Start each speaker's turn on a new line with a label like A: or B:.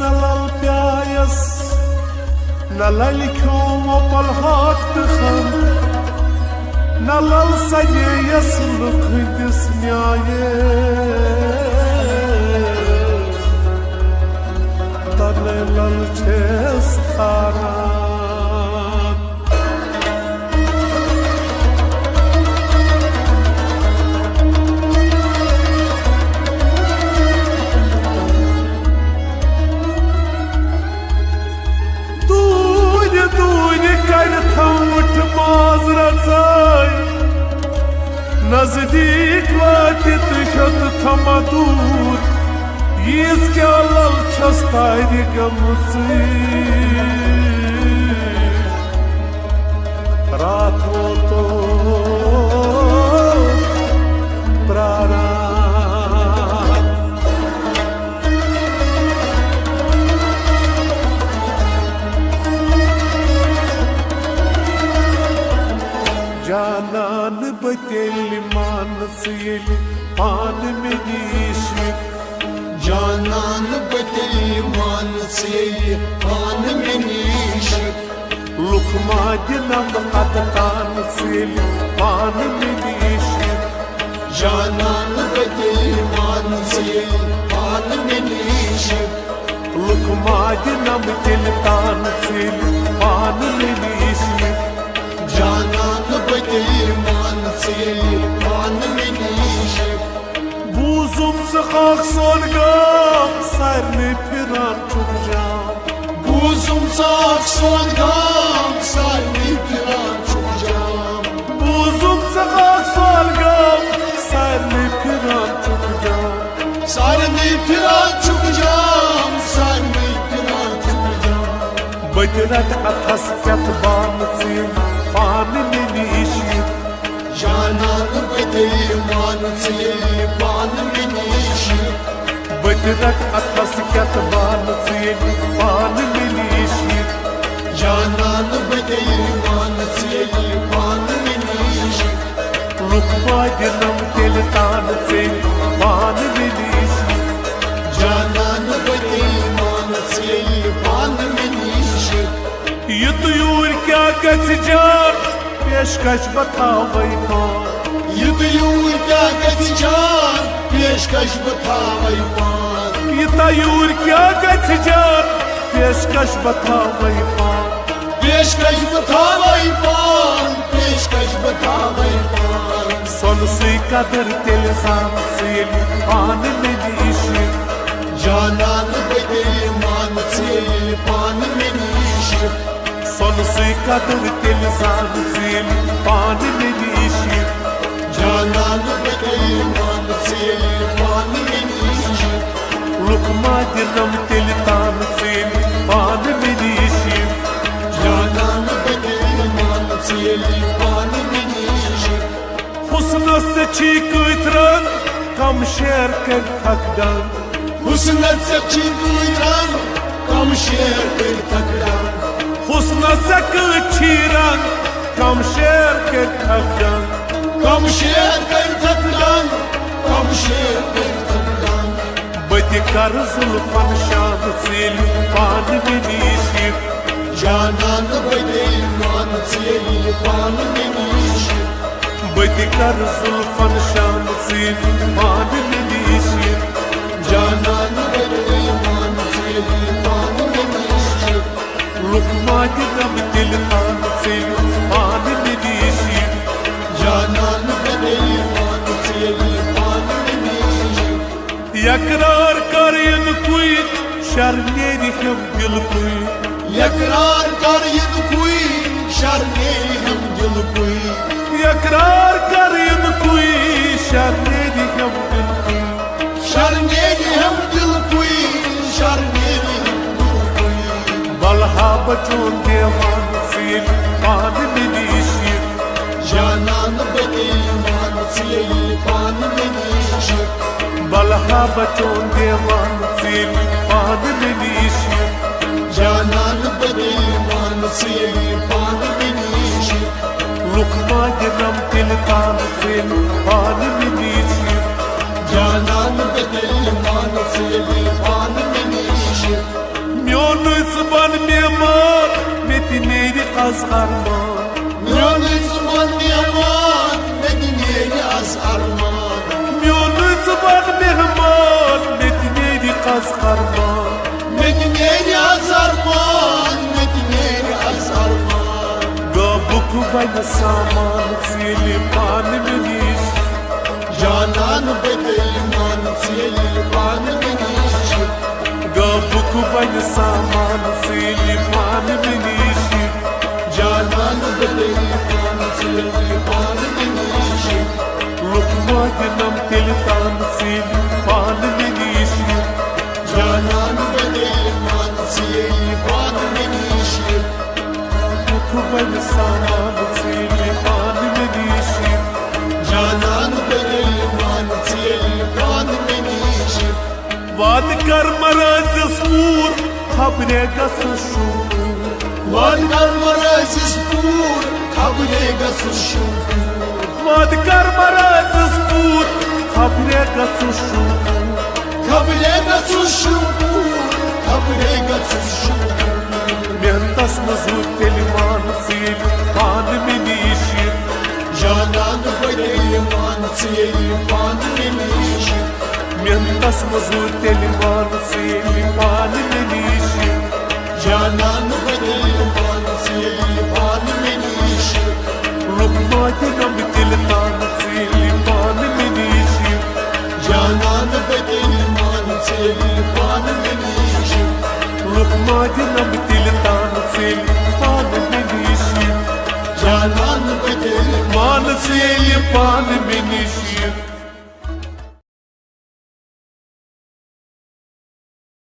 A: नलल प्यायस नलल क्यों पलहाट खम नलल सजेयस लुखदिस न्याये तने लल छेस तारा नजदीक वातित शत थमा दूर यीज क्या लल छस तारि गमुची रात हो तो प्रारा जानन बतेली मानस येली पान में नीशिक
B: जानन बतेली मानस येली पान में नीशिक
A: लुकमा दिनम अदकान सेली पान में नीशिक
B: जानन बतेली मानस येली पान में नीशिक
A: लुकमा दिनम दिलतान सेली पान में नीशिक
B: जानन बतेली मानस येली पान में नीशिक
A: बूजुम से खाक सोन गाम सारने फिरान चुक जाम
B: बूजुम से खाक सोन गाम सारने फिरान चुक जाम
A: बूजुम से खाक सोन गाम सारने फिरान चुक जाम
B: सारने फिरान चुक जाम सारने फिरान चुक जाम
A: बजरत अथस कत बान से पान में नीशिक
B: जानन बतेली मानस येली पान में नीशिक
A: बजरत अथस कत बान से पान में नीशिक
B: जानन बतेली मानस येली पान में नीशिक
A: लुकमा दिनम दिलतान से पान में नीशिक
B: जानन बतेली मानस येली पान में नीशिक
A: युत यूर क्या गच जान पेशकश बतावै पान
B: युत यूर क्या गच जान पेशकश बतावै पान
A: युत यूर क्या गच जान पेशकश बतावै पान
B: पेशकश बतावै पान पेशकश बतावै पान
A: सन से कदर तिल सान से पान में नीशिक
B: जानन बतेली मानस येली पान में नीशिक
A: सन से कदर तिल सान से पान में नीशिक
B: जानन बतेली मानस येली पान में नीशिक
A: लुकमा दिनम तिल तान से पान में नीशिक
B: जानन बतेली मानस येली पान में नीशिक
A: हुस्न से चीक इतरन कम शेर कर थकदन
B: हुस्न से चीक इतरन कम शेर कर थकदन
A: हुस्न से चीरन कम शेर कर थकदन
B: कम शेर कर थकदन कम शेर कर थकदन
A: बदि कर जुल्फन शान से पान में नीशिक
B: जानन बतेली मानस येली पान में नीशिक
A: बदि कर जुल्फन शान से पान में नीशिक
B: जानन बतेली मानस येली पान में नीशिक
A: लुकमा दिनम दिलतान से पान में नीशिक
B: जानन बतेली मानस येली पान में नीशिक
A: यकरार कर इन कोई शर्मेरी हम दिल कोई
B: यकरार कर इन कोई शर्मेरी हम दिल कोई
A: यकरार कर इन कोई शर्मेरी हम दिल कोई
B: शर्मेरी हम दिल कोई शर्मेरी हम दिल कोई
A: बलहा बचों देवान से पान में नीशिक
B: जानन बतेली मानस येली पान में नीशिक
A: बलहा बचों देवान से पान में नीशिक
B: जानन बतेली मानस येली पान में नीशिक
A: लुकमा दिनम दिलतान से पान में नीशिक
B: जानन बतेली मानस येली पान में नीशिक
A: زبان ميمان متنيري أزغرمان
B: میون زبان میهمان مدینه از ارمان
A: میون زبان مهمان متنيري أزغرمان
B: مدینه از ارمان مدینه از ارمان
A: قابك بين السامان سيلي بان منيش
B: جانان بدلمان سیلی بان منیش
A: قابك بين السامان سيلي بان منيش
B: جانان بدلمان سیلی بان منیش
A: لقمة جنم تلتان سيلي بان منيش
B: جانان بدلمان سیلی بان منیش
A: بين السامان سيلي بان منيش
B: جانان بدلمان سیلی بان منیش
A: واد کر مرز سپور خبره گس شور
B: وان مرز سپور خبره گس شور
A: واد کر مرز سپور خبره گس شور
B: خبره گس شور خبره گس شور
A: مهنتس مزور تلمان سيل بان منيش
B: جانان بدلمان سیلی بان منیش
A: مهنتس مزور تلمان سيل بان منيش
B: جانان بدلمان سیلی بان منیش
A: لقمة جنم تلتان سيل بان منيش
B: جانان بدلمان سیلی بان منیش
A: لقمة جنم تلتان سيل بان منيش
B: جانان بدلمان
A: مان سيل بان منيش